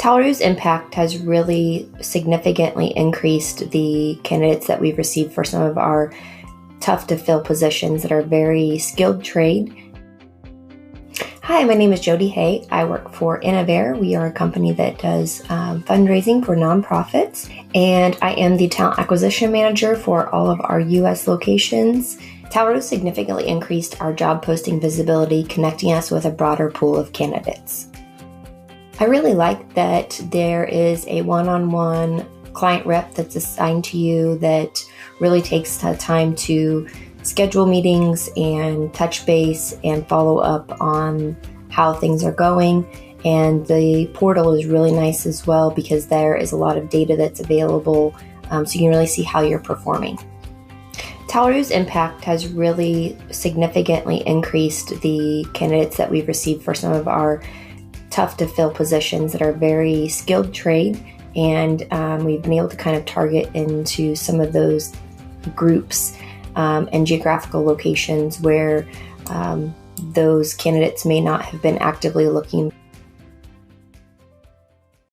Talroo's impact has really significantly increased the candidates that we've received for some of our tough to fill positions that are very skilled trade. Hi, my name is Jodie. I work for Innovairre. We are a company that does fundraising for nonprofits, and I am the talent acquisition manager for all of our U.S. locations. Talroo significantly increased our job posting visibility, connecting us with a broader pool of candidates. I really like that there is a one-on-one client rep that's assigned to you that really takes the time to schedule meetings and touch base and follow up on how things are going. And the portal is really nice as well because there is a lot of data that's available, so you can really see how you're performing. Talroo's impact has really significantly increased the candidates that we've received for some of our tough to fill positions that are very skilled trade, and we've been able to kind of target into some of those groups and geographical locations where those candidates may not have been actively looking.